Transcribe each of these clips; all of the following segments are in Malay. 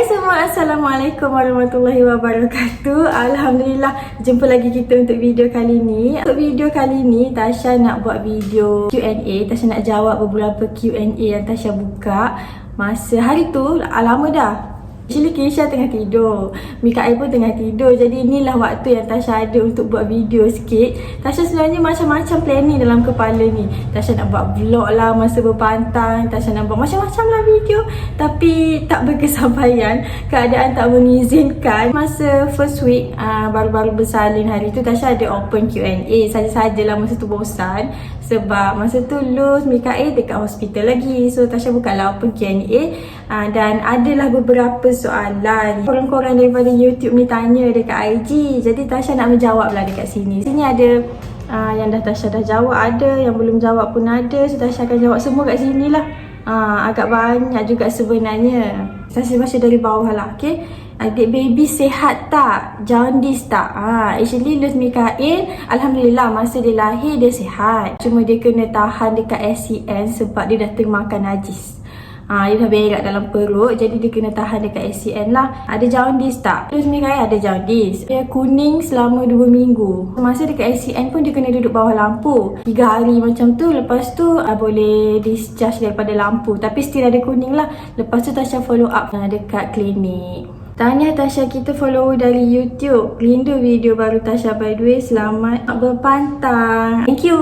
Hai semua, Assalamualaikum warahmatullahi wabarakatuh. Alhamdulillah, jumpa lagi kita untuk video kali ni. Untuk video kali ni, Tasha nak buat video Q&A. Tasha nak jawab beberapa Q&A yang Tasha buka masa hari tu, lama dah. Actually Keisha tengah tidur, Mikael pun tengah tidur. Jadi inilah waktu yang Tasha ada untuk buat video sikit. Tasha sebenarnya macam-macam planning dalam kepala ni. Tasha nak buat vlog lah masa berpantang, Tasha nak buat macam-macam lah video, tapi tak berkesampaian. Keadaan tak mengizinkan. Masa first week, baru-baru bersalin hari tu, Tasha ada open Q&A. Saja-sajalah masa tu bosan. Sebab masa tu Luz, Mikael dekat hospital lagi. So Tasha bukalah open Q&A, dan adalah beberapa soalan korang-korang daripada YouTube ni tanya dekat IG. Jadi Tasha nak menjawab lah dekat sini. Sini ada yang dah Tasha dah jawab, ada yang belum jawab pun ada. So Tasha akan jawab semua kat sini lah. Agak banyak juga sebenarnya. Tasha baca dari bawah lah, okay? Adik baby sihat tak? Jaundice tak? Actually Luz Mikael, Alhamdulillah masa dia lahir dia sihat. Cuma dia kena tahan dekat SCN sebab dia dah termakan najis. Dia dah berak dalam perut, jadi dia kena tahan dekat SCN lah. Ada jaundice tak? Luz Mikael ada jaundice. Dia kuning selama 2 minggu. Masa dekat SCN pun dia kena duduk bawah lampu 3 hari macam tu. Lepas tu boleh discharge daripada lampu, tapi still ada kuning lah. Lepas tu Tasha follow up dekat klinik. Tanya Tasha, kita follower dari YouTube. Rindu video baru Tasha, by the way. Selamat berpantang. Thank you.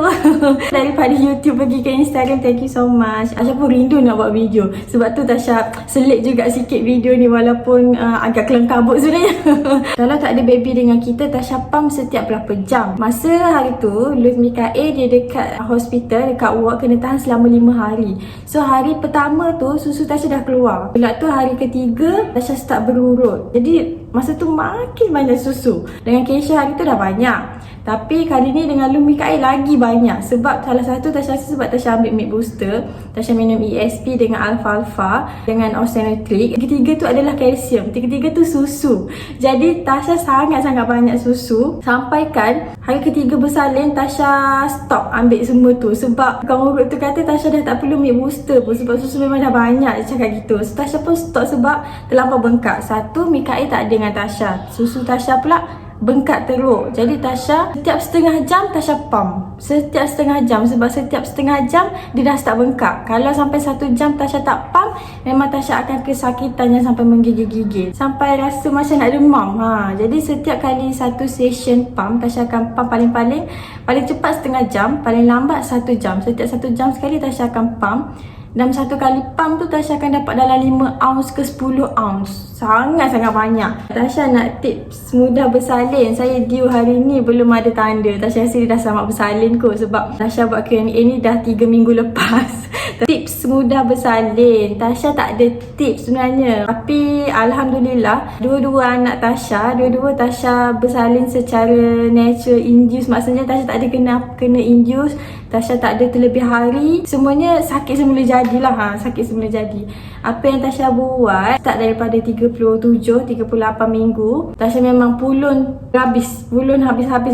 Daripada YouTube pergi ke Instagram, thank you so much. Tasha pun rindu nak buat video. Sebab tu Tasha selit juga sikit video ni, walaupun agak kelam kabut sebenarnya. Kalau tak ada baby dengan kita, Tasha pump setiap berapa jam. Masa hari tu Luz Mikael dia dekat hospital, dekat ward, kena tahan selama 5 hari. So hari pertama tu susu Tasha dah keluar. Pula tu hari ketiga Tasha start berurut. Jadi masa tu makin banyak susu. Dengan Keisha hari tu dah banyak, tapi kali ni dengan Luz Mikael lagi banyak. Sebab salah satu Tasha rasa sebab Tasha ambil milk booster, Tasha minum ESP dengan alfalfa dengan oxynutric. Ketiga tu adalah kalsium, ketiga tu susu. Jadi Tasha sangat-sangat banyak susu. Sampaikan hari ketiga bersalin, Tasha stop ambil semua tu. Sebab tukang urut tu kata Tasha dah tak perlu milk booster pun, sebab susu memang dah banyak. Dia cakap gitu. So Tasha pun stop sebab terlampau bengkak. Satu, Mikael tak ada dengan Tasha. Susu Tasha pula bengkak teruk. Jadi Tasha setiap setengah jam Tasha pump. Setiap setengah jam. Sebab setiap setengah jam dia dah start bengkak. Kalau sampai 1 jam Tasha tak pump, memang Tasha akan kesakitan yang sampai menggigil-gigil, sampai rasa macam nak demam. Jadi setiap kali satu session pump, Tasha akan pump paling cepat setengah jam, paling lambat 1 jam. Setiap 1 jam sekali Tasha akan pump. Dalam satu kali pump tu Tasha akan dapat dalam 5 ounce ke 10 ounce. Sangat-sangat banyak. Tasha nak tips mudah bersalin. Saya due hari ni belum ada tanda. Tasha rasa dia dah selamat bersalin kot, sebab Tasha buat Q&A ni dah 3 minggu lepas. Tips mudah bersalin, Tasha tak ada tips sebenarnya. Tapi Alhamdulillah, dua-dua anak Tasha, Tasha bersalin secara natural induce. Maksudnya Tasha tak ada kena induce. Tasha tak ada terlebih hari. Semuanya sakit semula jadilah. Sakit semula jadi. Apa yang Tasha buat, start daripada 37-38 minggu, Tasha memang pulun habis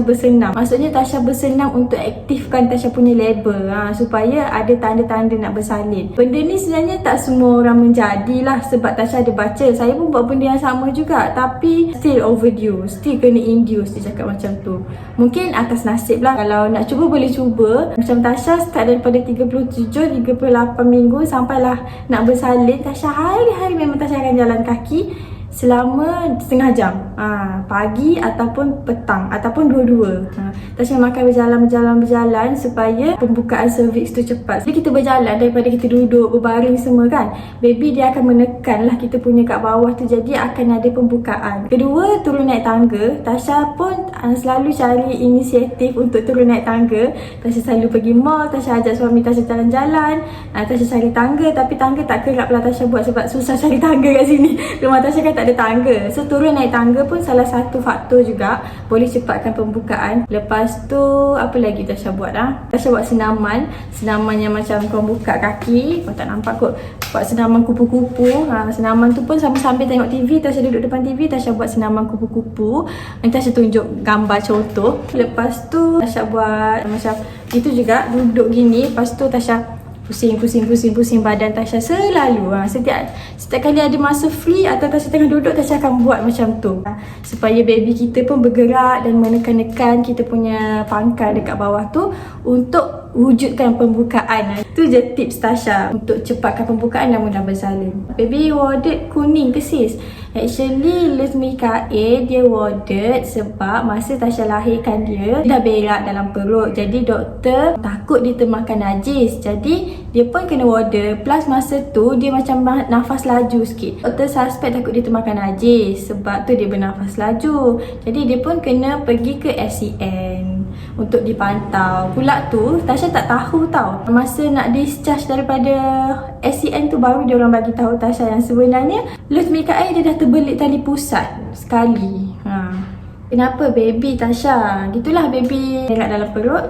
bersenam. Maksudnya Tasha bersenam untuk aktifkan Tasha punya label, supaya ada tanda-tanda nak bersalin. Benda ni sebenarnya tak semua orang menjadilah. Sebab Tasha ada baca, saya pun buat benda yang sama juga, tapi still overdue, still kena induce. Dia cakap macam tu. Mungkin atas nasib lah. Kalau nak cuba boleh cuba. Macam Tasha start daripada 37-38 minggu sampailah nak bersalin, Tasha hari-hari memang Tasha akan jalan kaki selama setengah jam, pagi ataupun petang ataupun dua-dua. Tasha makan berjalan supaya pembukaan cervix tu cepat. Jadi kita berjalan daripada kita duduk berbaring semua kan, baby dia akan menekan lah kita punya kat bawah tu, jadi akan ada pembukaan. Kedua, turun naik tangga. Tasha pun selalu cari inisiatif untuk turun naik tangga. Tasha selalu pergi mall, Tasha ajak suami Tasha jalan-jalan, Tasha cari tangga, tapi tangga tak kerap lah Tasha buat sebab susah cari tangga kat sini. Rumah Tasha kan tak ada tangga. So turun naik tangga pun salah satu faktor juga boleh cepatkan pembukaan. Lepas tu apa lagi Tasha buat Tasha buat senaman yang macam kau buka kaki, kau tak nampak kot. Buat senaman kupu-kupu. Senaman tu pun sambil tengok TV, Tasha duduk depan TV, Tasha buat senaman kupu-kupu. Nanti Tasha tunjuk gambar contoh. Lepas tu Tasha buat macam itu juga, duduk gini. Lepas tu Tasha pusing badan Tasha selalu. Setiap kali ada masa free atau Tasha tengah duduk, Tasha akan buat macam tu. Supaya baby kita pun bergerak dan menekan-nekan kita punya pangkal dekat bawah tu untuk wujudkan pembukaan. Itu je tips Tasha untuk cepatkan pembukaan dan mudah bersalin. Baby warded kuning ke sis? Actually Luz Mikael dia warded sebab masa Tasha lahirkan dia dah berak dalam perut. Jadi doktor takut dia termakan najis. Jadi dia pun kena warded. Plus masa tu dia macam nafas laju sikit. Doktor suspect takut dia termakan najis. Sebab tu dia bernafas laju. Jadi dia pun kena pergi ke SCN untuk dipantau. Pula tu Tasha tak tahu tau. Masa nak discharge daripada SCN tu baru dia orang bagi tahu Tasha yang sebenarnya Luz Mikael dia dah terbelit tali pusat sekali. Kenapa baby Tasha? Gitulah baby berak dalam perut.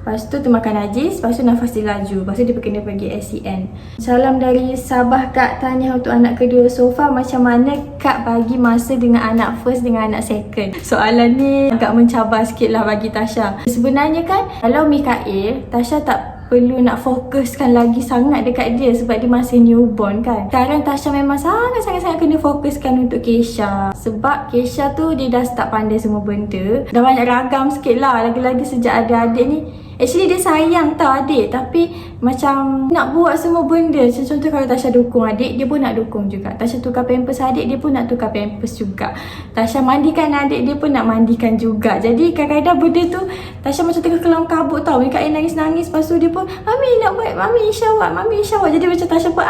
Lepas tu termakan najis, lepas tu nafas dia laju. Lepas tu dia kena pergi SCN. Salam dari Sabah Kak, tanya untuk anak kedua. So far macam mana Kak bagi masa dengan anak first dengan anak second? Soalan ni agak mencabar sikit lah bagi Tasha. Sebenarnya kan kalau Mikael, Tasha tak perlu nak fokuskan lagi sangat dekat dia sebab dia masih newborn kan. Sekarang Tasha memang sangat-sangat kena fokuskan untuk Keisha. Sebab Keisha tu dia dah start pandai semua benda. Dah banyak ragam sikit lah. Lagi-lagi sejak ada adik ni. Actually dia sayang tau adik, tapi macam nak buat semua benda. Contoh kalau Tasha dukung adik, dia pun nak dukung juga. Tasha tukar pampers adik, dia pun nak tukar pampers juga. Tasha mandikan adik, dia pun nak mandikan juga. Jadi kadang-kadang benda tu Tasha macam tengah kelam kabut tau. Mikael nangis-nangis, lepas tu dia pun Mami nak buat, Mami syawak. Jadi macam Tasha pun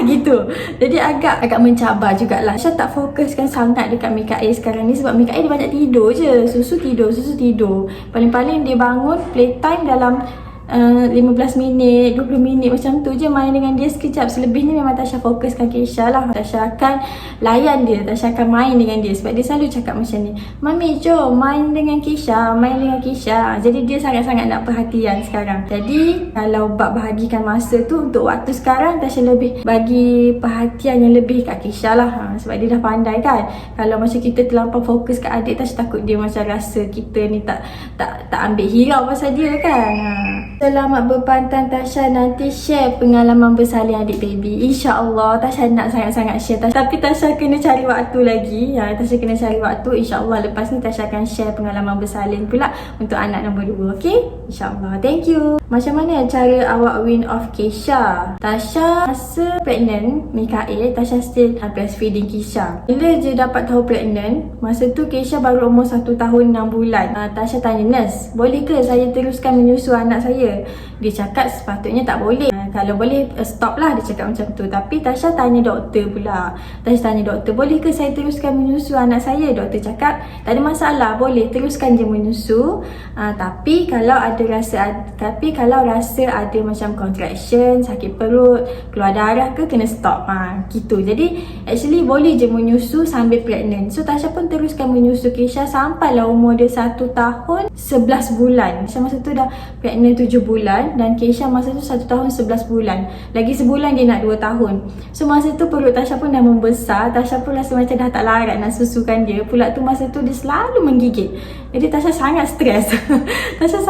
gitu. Jadi agak mencabar jugalah. Tasha tak fokuskan sangat dekat Mikael sekarang ni sebab Mikael dia banyak tidur je. Susu tidur. Paling-paling dia bangun playtime dalam 15 minit, 20 minit macam tu je, main dengan dia sekejap. Selebihnya memang Tasha fokuskan Keisha lah. Tasha akan layan dia, Tasha akan main dengan dia sebab dia selalu cakap macam ni, Mami jom main dengan Keisha. Jadi dia sangat-sangat nak perhatian sekarang. Jadi kalau bab bahagikan masa tu untuk waktu sekarang, Tasha lebih bagi perhatian yang lebih kat Keisha lah. Sebab dia dah pandai kan. Kalau macam kita terlampau fokus kat adik, Tasha takut dia macam rasa kita ni tak ambil hirau pasal dia kan. Selamat berpantang Tasha, nanti share pengalaman bersalin adik baby. InsyaAllah Tasha nak sangat-sangat share. Tapi Tasha kena cari waktu lagi. Tasha kena cari waktu. InsyaAllah lepas ni Tasha akan share pengalaman bersalin pula untuk anak nombor 2. Okay? InsyaAllah. Thank you. Macam mana cara awak win off Keisha? Tasha masa pregnant Mikael, Tasha still breastfeeding Keisha. Bila je dapat tahu pregnant, masa tu Keisha baru umur 1 tahun 6 bulan. Tasha tanya nurse, boleh ke saya teruskan menyusu anak saya? Dia cakap sepatutnya tak boleh. Kalau boleh stop lah, dia cakap macam tu. Tapi Tasha tanya doktor pula. Tasha tanya doktor, boleh ke saya teruskan menyusu anak saya? Doktor cakap tak ada masalah, boleh teruskan je menyusu. Tapi kalau rasa ada macam contraction, sakit perut, keluar darah ke, kena stop. Gitu. Jadi actually boleh je menyusu sambil pregnant. So Tasha pun teruskan menyusu Keisha sampailah umur dia 1 tahun 11 bulan. Keisha masa tu dah pregnant 7 bulan dan Keisha masa tu 1 tahun 11 bulan. Lagi sebulan dia nak 2 tahun. So masa tu perut Tasha pun dah membesar. Tasha pun rasa macam dah tak larat nak susukan dia. Pula tu masa tu dia selalu menggigit. Jadi Tasha sangat stres. Tasha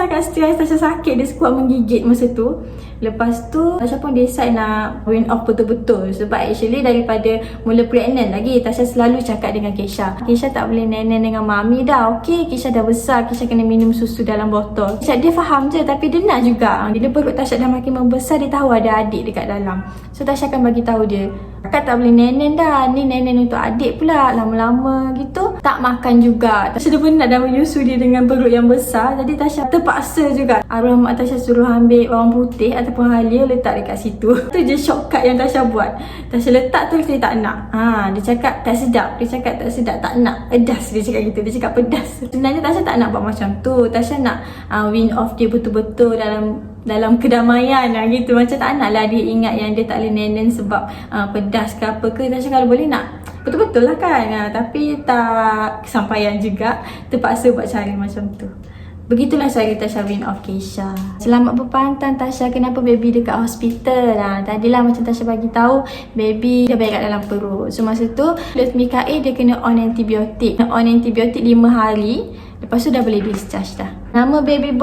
sakit, dia kuat menggigit masa tu. Lepas tu Tasha pun decide nak win off betul-betul. Sebab actually daripada mula pregnant lagi, Tasha selalu cakap dengan Keisha, Keisha tak boleh nenen dengan mami dah. Okay, Keisha dah besar, Keisha kena minum susu dalam botol. Dia faham je tapi dia nak juga. Bila perut Tasha dah makin membesar, dia tahu ada adik dekat dalam. So Tasha akan bagi tahu dia, kakak tak boleh nenen dah, ni nenen untuk adik pula. Lama-lama gitu tak makan juga. Tasha dah penat dah menyusu dia dengan perut yang besar. Jadi Tasha terpaksa juga. Arwah mak Tasha suruh ambil bawang putih ataupun halia letak dekat situ. Tu je shortcut yang Tasha buat. Tasha letak terus dia tak nak. Dia cakap tak sedap. Dia cakap tak sedap, tak nak. Pedas dia cakap gitu. Dia cakap pedas. Sebenarnya Tasha tak nak buat macam tu. Tasha nak win off dia betul-betul dalam kedamaian gitu. Macam tak nak lah dia ingat yang dia tak boleh nenen sebab pedas ke apa ke. Tasha kalau boleh nak betul-betul lah kan. Tapi tak kesampaian juga. Terpaksa buat cara macam tu. Begitulah cara Tasha win off Keisha. Selamat berpantang Tasha, kenapa baby dekat hospital? Tadilah macam Tasha bagi tahu baby dah berak dalam perut. So masa tu Luz Mikael dia kena on antibiotik. 5 hari. Lepas tu dah boleh discharge dah. Nama baby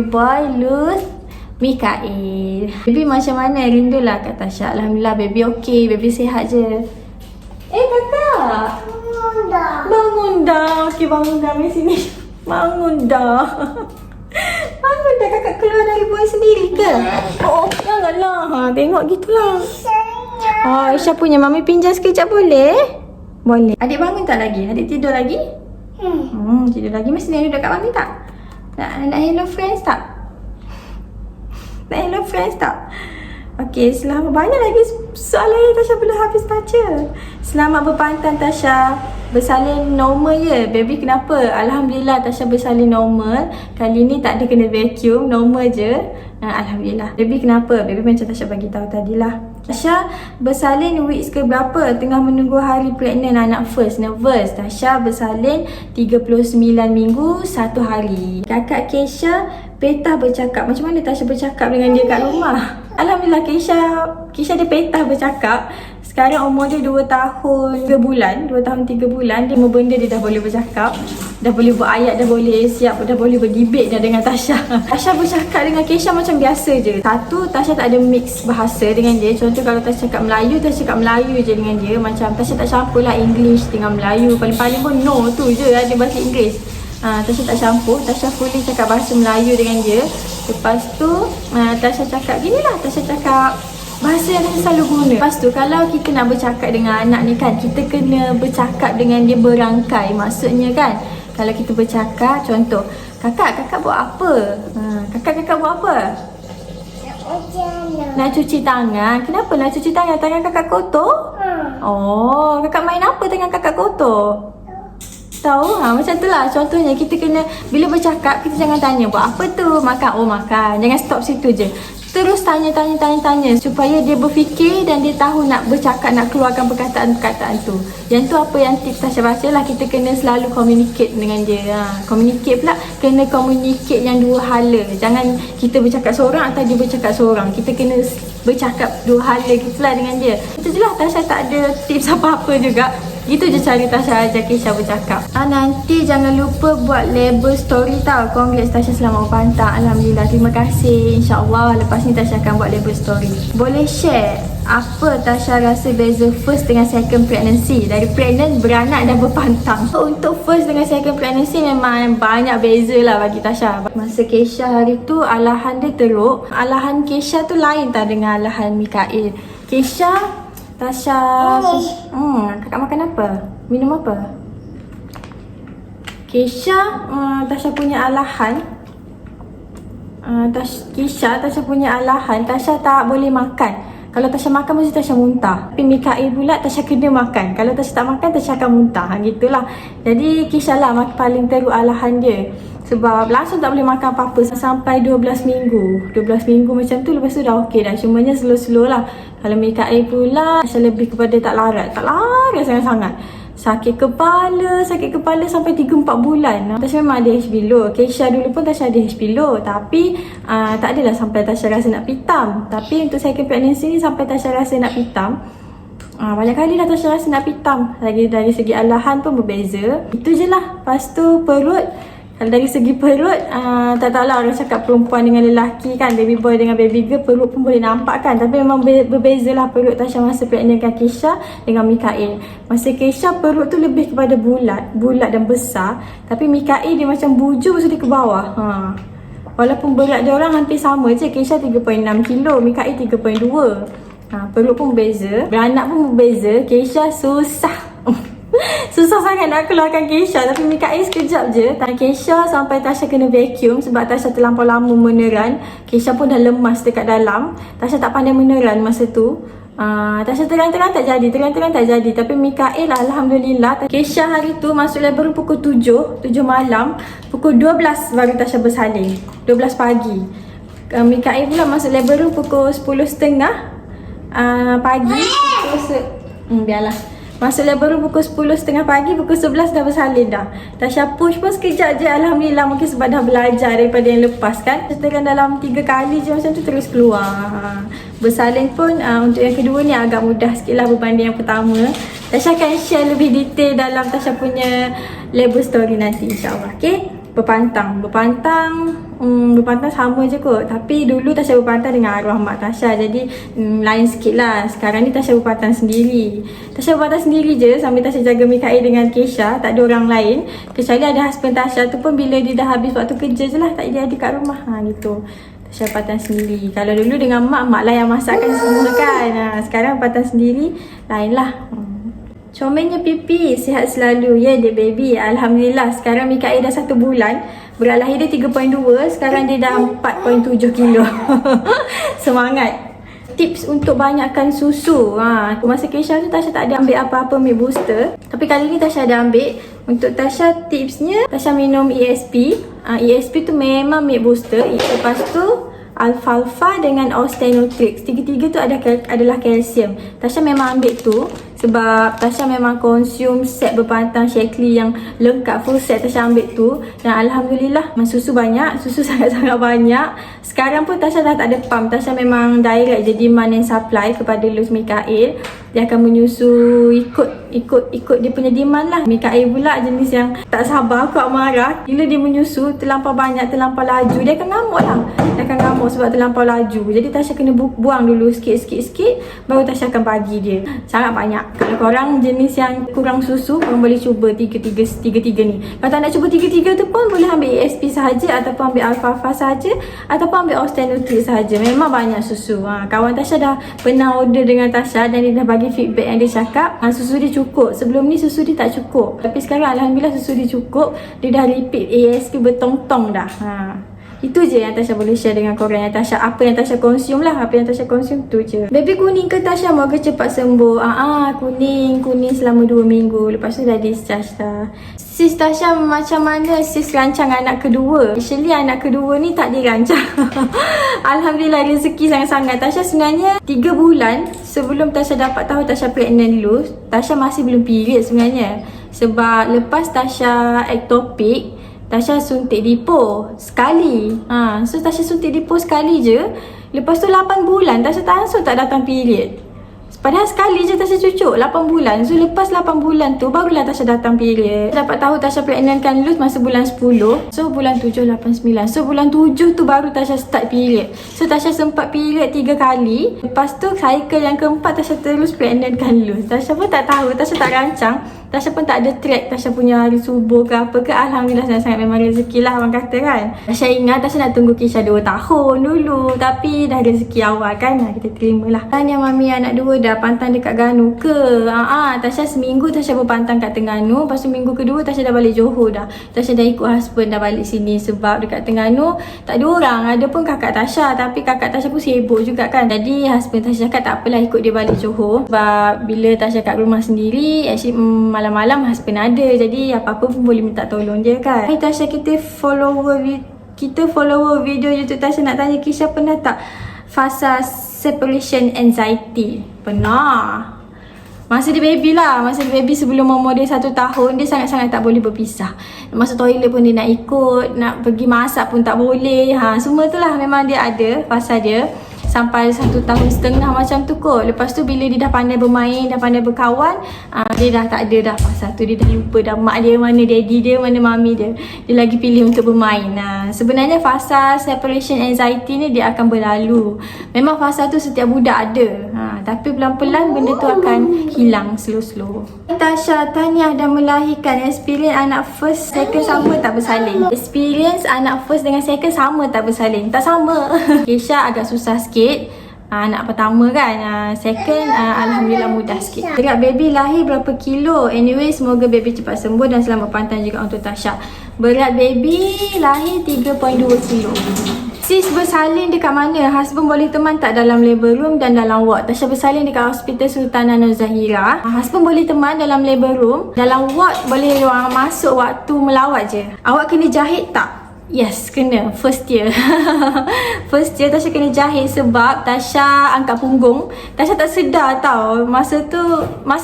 boy Luz Mikail. Baby macam mana? Rindulah kat Tasha. Alhamdulillah baby okey, baby sihat je. Kakak. Bangun dah. Okey, bangun dah. Mari sini. Bangun dah. Bangun dah. Kakak keluar dari boy sendiri ke? Oh, janganlah. Tengok gitulah. Oh, Aisyah punya. Mami pinjam sekejap boleh? Boleh. Adik bangun tak lagi? Adik tidur lagi? Tidur lagi. Mesti nak duduk kat Mami tak? Nak hello friends tak? Nak hello friends tak? Okey, selamat. Banyak lagi soalan yang Tasha belum habis baca. Selamat berpantang Tasha. Bersalin normal je. Baby kenapa? Alhamdulillah Tasha bersalin normal. Kali ni tak ada kena vacuum. Normal je. Alhamdulillah. Baby kenapa? Baby macam Tasha bagi tahu tadilah. Tasha bersalin weeks ke berapa? Tengah menunggu hari pregnant anak first. Nervous. Tasha bersalin 39 minggu 1 hari. Kakak Kesha petah bercakap. Macam mana Tasha bercakap dengan dia kat rumah? Alhamdulillah Kesha dia petah bercakap. Sekarang umur dia 2 tahun 3 bulan. 2 tahun 3 bulan. Dia semua benda dia dah boleh bercakap. Dah boleh berayat, dah boleh siap, dah boleh berdebate dah dengan Tasha. Tasha bercakap dengan Kesha macam biasa je. Satu, Tasha tak ada mix bahasa dengan dia. Contoh kalau Tasha cakap Melayu, Tasha cakap Melayu je dengan dia. Macam Tasha tak campur lah English dengan Melayu. Paling-paling pun no tu je ada bahasa Inggeris. Tasha tak campur. Tasha fully cakap bahasa Melayu dengan dia. Lepas tu Tasha cakap gini lah. Tasha cakap bahasa yang Tasha selalu guna. Lepas tu kalau kita nak bercakap dengan anak ni kan, kita kena bercakap dengan dia berangkai. Maksudnya kan, kalau kita bercakap, contoh kakak buat apa? Kakak buat apa? Nak cuci tangan. Kenapa nak cuci tangan? Tangan kakak kotor? Oh, kakak main apa tangan kakak kotor? Tahu? Macam tu lah. Contohnya kita kena, bila bercakap kita jangan tanya buat apa tu? Makan. Oh makan. Jangan stop situ je. Terus tanya supaya dia berfikir dan dia tahu nak bercakap, nak keluarkan perkataan-perkataan tu. Yang tu apa yang tips Tasha baca lah. Kita kena selalu communicate dengan dia. Communicate pula, kena communicate yang dua hala. Jangan kita bercakap seorang atau dia bercakap seorang. Kita kena bercakap dua hala gitulah dengan dia. Itu je lah. Tasha tak ada tips apa-apa juga. Gitu je cara Tasha ajar Kesha bercakap. Nanti jangan lupa buat label story tau. Congrats Tasha, selamat berpantang. Alhamdulillah, terima kasih. InsyaAllah lepas ni Tasha akan buat label story. Boleh share apa Tasha rasa beza first dengan second pregnancy? Dari pregnant, beranak dan berpantang. Untuk first dengan second pregnancy memang banyak beza lah bagi Tasha. Masa Kesha hari tu alahan dia teruk. Alahan Kesha tu lain tak dengan alahan Mikail. Kesha, Tasha, kakak makan apa? Minum apa? Kesha, Tasha punya alahan. Tasha punya alahan, Tasha tak boleh makan. Kalau Tasha makan mesti Tasha muntah. Tapi Mikail pula Tasha kena makan. Kalau Tasha tak makan Tasha akan muntah. Gitulah. Jadi Kesha lah paling teruk alahan dia. Sebab langsung tak boleh makan apa-apa sampai 12 minggu. 12 minggu macam tu, lepas tu dah okey dah. Cumanya slow-slow lah. Kalau Mikail pula Tasha lebih kepada tak larat. Tak larat sangat-sangat. Sakit kepala sampai 3-4 bulan. Tasha memang ada HP low. Kesha dulu pun Tasha ada HP low. Tapi tak adalah sampai Tasha rasa nak pitam. Tapi untuk second pregnancy ni sampai Tasha rasa nak pitam. Banyak kali dah Tasha rasa nak pitam. Lagi dari segi alahan pun berbeza. Itu je lah. Lepas tu perut. Kalau dari segi perut, tak tahulah orang cakap perempuan dengan lelaki kan, baby boy dengan baby girl, perut pun boleh nampak kan. Tapi memang berbeza lah perut Tasha masa pregnant dengan Kesha dengan Mikail. Masa Kesha perut tu lebih kepada bulat dan besar. Tapi Mikail dia macam bujur lepas dia ke bawah. Walaupun berat dia orang hampir sama je. Kesha 3.6 kilo, Mikail 3.2. Perut pun berbeza, beranak pun berbeza. Kesha susah. Susah sangat nak keluarkan Kesha. Tapi Mikail sekejap je. Kesha sampai Tasha kena vacuum sebab Tasha terlampau lama meneran. Kesha pun dah lemas dekat dalam. Tasha tak pandai meneran masa tu. Tasha terang-terang tak jadi. Tapi Mikail Alhamdulillah. Kesha hari tu masuk labor pukul 7 malam. Pukul 12 baru Tasha bersalin. 12 pagi. Mikail pula masuk labor pukul 10.30 pagi. Biarlah. Masuk labor pukul 10.30 pagi, pukul 11 dah bersalin dah. Tasha push pun sekejap je. Alhamdulillah, mungkin sebab dah belajar daripada yang lepas kan. Setekan dalam 3 kali je macam tu terus keluar. Bersalin pun untuk yang kedua ni agak mudah sikit lah berbanding yang pertama. Tasha akan share lebih detail dalam Tasha punya labor story nanti insyaAllah. Okay? berpantang sama je kot. Tapi dulu Tasha berpantang dengan arwah mak Tasha, jadi lain sikit lah. Sekarang ni Tasha berpantang sendiri. Tasha berpantang sendiri je sambil Tasha jaga Mikail dengan Kesha, tak ada orang lain. Kecuali ada husband Tasha tu pun bila dia dah habis waktu kerja je lah, tak ada adik kat rumah. Gitu. Tasha berpantang sendiri. Kalau dulu dengan mak lah yang masakkan semua kan. Sekarang berpantang sendiri, lain lah. Comelnya pipi, sihat selalu ya dia baby. Alhamdulillah, sekarang Mikail dah 1 bulan. Berat lahir dia 3.2, sekarang dia dah 4.7 kilo. Semangat. Tips untuk banyakkan susu. Masa Kesha tu Tasha tak ada ambil apa-apa milk booster. Tapi kali ni Tasha ada ambil. Untuk Tasha tipsnya, Tasha minum ESP. ESP tu memang milk booster. Lepas tu alfalfa dengan Ostenotrix. Tiga-tiga tu adalah kalsium. Tasha memang ambil tu sebab Tasha memang consume set berpantang Shaklee yang lengkap, full set Tasha ambil tu. Dan Alhamdulillah susu banyak, susu sangat-sangat banyak. Sekarang pun Tasha dah tak ada pump. Tasha memang direct je demand and supply kepada Luz Mikail. Dia akan menyusu ikut dia punya demand lah. Mikail pula jenis yang tak sabar, kuat marah. Bila dia menyusu terlampau banyak, terlampau laju, dia akan ngamuk lah. Dia akan ngamuk sebab terlampau laju. Jadi Tasha kena buang dulu sikit-sikit, baru Tasha akan bagi dia. Sangat banyak. Kalau korang jenis yang kurang susu, korang boleh cuba tiga-tiga ni. Kalau tak nak cuba tiga-tiga tu pun boleh ambil ESP sahaja, ataupun ambil alfalfa sahaja, ataupun ambil Ostenotrix sahaja. Memang banyak susu. Kawan Tasha dah pernah order dengan Tasha dan dia dah bagi feedback yang dia cakap susu dia cukup. Sebelum ni susu dia tak cukup, tapi sekarang Alhamdulillah susu dia cukup. Dia dah repeat ESP bertong-tong dah. Itu je yang Tasha boleh share dengan korang. Apa yang Tasha consume lah. Apa yang Tasha consume tu je. Baby kuning ke Tasha? Moga cepat sembuh. Kuning selama 2 minggu. Lepas tu dah discharge dah. Sis Tasha, macam mana sis rancang anak kedua? Actually anak kedua ni tak dirancang. Alhamdulillah rezeki sangat-sangat. Tasha sebenarnya 3 bulan sebelum Tasha dapat tahu Tasha pregnant dulu, Tasha masih belum period sebenarnya. Sebab lepas Tasha ectopic, Tasha suntik Depo sekali. So Tasha suntik Depo sekali je. Lepas tu 8 bulan Tasha tak datang period. Padahal sekali je Tasha cucuk 8 bulan. So lepas 8 bulan tu barulah Tasha datang period. Dapat tahu Tasha pregnantkan Luz masa bulan 10. So bulan 7, 8, 9. So bulan 7 tu baru Tasha start period. So Tasha sempat period 3 kali. Lepas tu cycle yang keempat Tasha terus pregnantkan Luz. Tasha pun tak tahu, Tasha tak rancang. Tasha pun tak ada track Tasha punya hari subuh ke apa ke. Alhamdulillah sangat-sangat memang rezeki lah orang kata kan. Tasha ingat Tasha nak tunggu Kesha 2 tahun dulu, tapi dah rezeki awal kan, kita terimalah. Tanya mami anak 2 dah pantang dekat Ganu ke? Tasha seminggu Tasha berpantang kat Terengganu. Lepas tu minggu kedua Tasha dah balik Johor dah. Tasha dah ikut husband dah balik sini. Sebab dekat Terengganu tak ada orang. Ada pun kakak Tasha, tapi kakak Tasha pun sibuk juga kan. Jadi husband Tasha cakap tak apalah ikut dia balik Johor. Sebab bila Tasha kat rumah sendiri, actually malam-malam husband ada, jadi apa-apa pun boleh minta tolong dia kan. Hai Tasha, kita follower video YouTube Tasha nak tanya, Kesha pernah tak fasa separation anxiety? Pernah. Masa dia baby lah, masa dia baby sebelum umur dia 1 tahun, dia sangat-sangat tak boleh berpisah. Masuk toilet pun dia nak ikut, nak pergi masak pun tak boleh. Semua tu lah memang dia ada fasa dia. Sampai 1 tahun setengah macam tu kot. Lepas tu bila dia dah pandai bermain, dah pandai berkawan, dia dah tak ada dah fasa tu. Dia dah lupa dah mak dia mana, daddy dia mana, mami dia. Dia lagi pilih untuk bermain. Sebenarnya fasa separation anxiety ni dia akan berlalu. Memang fasa tu setiap budak ada. Tapi pelan-pelan benda tu akan hilang slow-slow. Tasha, tahniah dah melahirkan. Experience anak first, second sama tak bersalin? Experience anak first dengan second sama tak bersalin? Tak sama. Kesha agak susah sikit. Anak pertama kan. Second Alhamdulillah mudah sikit. Berat baby lahir berapa kilo? Anyway, semoga baby cepat sembuh dan selamat pantang juga untuk Tasha. Berat baby lahir 3.2 kilo. Sis bersalin dekat mana? Husband boleh teman tak dalam labor room dan dalam ward? Tasha bersalin dekat Hospital Sultanah Nur Zahira. Husband boleh teman dalam labor room. Dalam ward boleh masuk waktu melawat je. Awak kena jahit tak? Yes, kena. First year. First year Tasha kena jahit sebab Tasha angkat punggung. Tasha tak sedar tau. Masa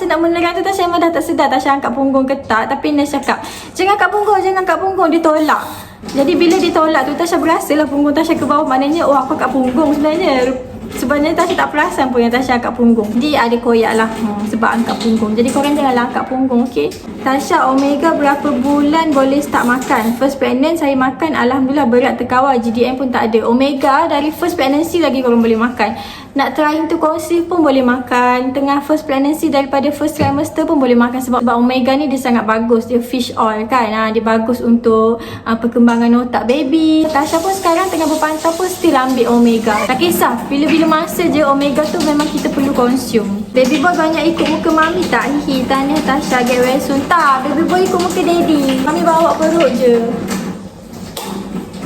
nak menerang tu Tasha memang dah tak sedar Tasha angkat punggung ke tak. Tapi nurse cakap, jangan angkat punggung. Dia tolak. Jadi bila dia tolak tu Tasha berasa lah punggung Tasha ke bawah. Maknanya aku angkat punggung sebenarnya. Sebenarnya Tasha tak perasan pun yang Tasha angkat punggung. Jadi ada koyak lah sebab angkat punggung. Jadi korang janganlah angkat punggung, okay? Tasha Omega berapa bulan boleh start makan? First pregnant saya makan, Alhamdulillah berat terkawal, GDM pun tak ada. Omega dari first pregnancy lagi korang boleh makan. Nak try untuk conceive pun boleh makan. Tengah first pregnancy daripada first trimester pun boleh makan. Sebab Omega ni dia sangat bagus. Dia fish oil kan. Dia bagus untuk perkembangan otak baby. Tasha pun sekarang tengah berpantau pun still ambil Omega. Tak kisah, bila-bila masa je Omega tu memang kita perlu consume. Baby boy banyak ikut muka mami tak? Hihi, tanya Tasha get well soon. Tak, baby boy ikut muka daddy. Mami bawa perut je.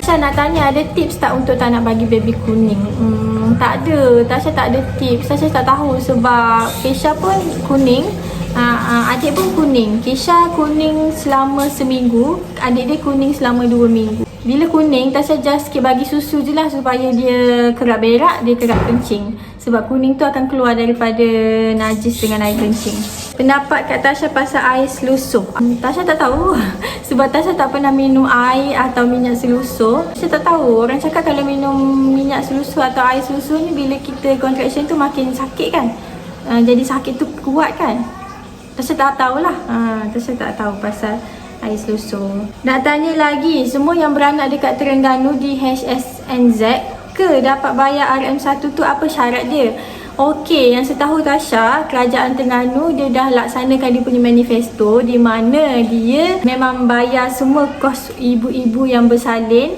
Tasha nak tanya, ada tips tak untuk tak nak bagi baby kuning? Tak ada. Tasha tak ada tips. Tasha tak tahu sebab Kesha pun kuning. Adik pun kuning. Kesha kuning selama seminggu. Adik dia kuning selama 2 minggu. Bila kuning, Tasha just sikit bagi susu je lah supaya dia kerap berak, dia kerap kencing. Sebab kuning tu akan keluar daripada najis dengan air kencing. Pendapat Kak Tasha pasal air selusur. Tasha tak tahu. Sebab Tasha tak pernah minum air atau minyak selusur. Tasha tak tahu. Orang cakap kalau minum minyak selusur atau air selusur ni bila kita contraction tu makin sakit kan. Jadi sakit tu kuat kan. Tasha tak tahulah. Tasha tak tahu pasal air selusur. Nak tanya lagi, semua yang beranak dekat Terengganu di HSNZ ke dapat bayar RM1 tu, apa syarat dia? Okey, yang setahu Tasha, Kerajaan Terengganu dia dah laksanakan dia punya manifesto di mana dia memang bayar semua kos ibu-ibu yang bersalin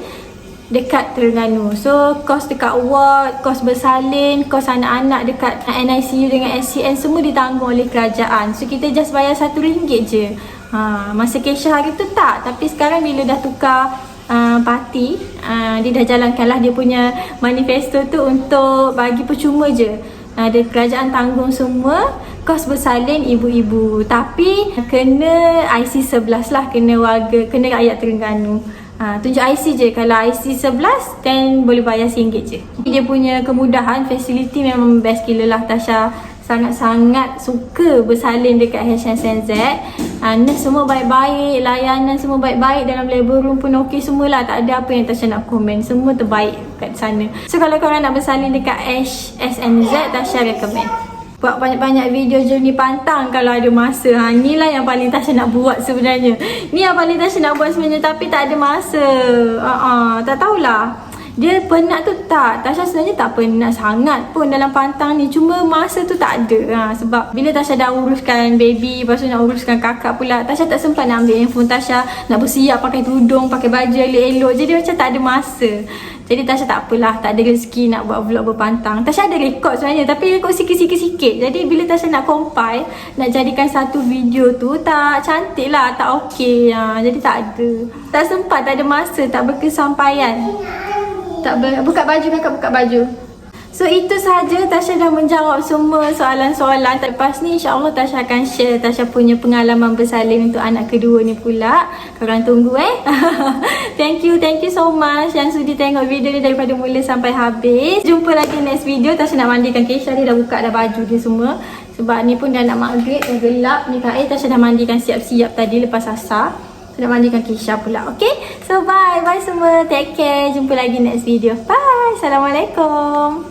dekat Terengganu. So, kos dekat ward, kos bersalin, kos anak-anak dekat NICU dengan SCN semua ditanggung oleh kerajaan. So, kita just bayar RM1 je. Masa Kesha hari tu tak. Tapi sekarang bila dah tukar parti, dia dah jalankanlah dia punya manifesto tu untuk bagi percuma je. Dia kerajaan tanggung semua kos bersalin ibu-ibu. Tapi kena IC 11 lah, kena warga, kena rakyat Terengganu. Tunjuk IC je. Kalau IC 11 then boleh bayar RM1 je. Dia punya kemudahan, fasiliti memang best gila lah. Tasha sangat-sangat suka bersalin dekat HSNZ. Nurse semua baik-baik, layanan semua baik-baik, dalam labor room pun okey semualah. Tak ada apa yang Tasha nak komen, semua terbaik kat sana. So kalau korang nak bersalin dekat HSNZ, Tasha recommend. Buat banyak-banyak video journey pantang kalau ada masa. Inilah yang paling Tasha nak buat sebenarnya. Ni yang paling Tasha nak buat sebenarnya tapi tak ada masa. Tak tahulah. Dia penat tu tak. Tasha sebenarnya tak penat sangat pun dalam pantang ni. Cuma masa tu tak ada. Sebab bila Tasha dah uruskan baby, lepas tu nak uruskan kakak pula, Tasha tak sempat nak ambil handphone Tasha, nak bersiap pakai tudung, pakai baju elok-elok. Jadi macam tak ada masa. Jadi Tasha tak apalah, tak ada rezeki nak buat vlog berpantang. Tasha ada rekod sebenarnya, tapi rekod sikit-sikit. Jadi bila Tasha nak compile, nak jadikan satu video tu, tak cantik lah, tak okey. Jadi tak ada. Tak sempat, tak ada masa, tak berkesampaian. Buka baju kakak, buka baju. So itu sahaja, Tasha dah menjawab semua soalan-soalan. Lepas ni insyaAllah Tasha akan share Tasha punya pengalaman bersalin untuk anak kedua ni pula. Korang tunggu Thank you so much yang sudi tengok video ni daripada mula sampai habis. Jumpa lagi next video. Tasha nak mandikan Kesha, dia dah buka dah baju dia semua. Sebab ni pun dah nak maghrib, dah gelap ni Kak Tasha dah mandikan siap-siap tadi lepas asar. Nak mandikan Kesha pula. Okay, so bye semua, take care. Jumpa lagi next video. Bye, Assalamualaikum.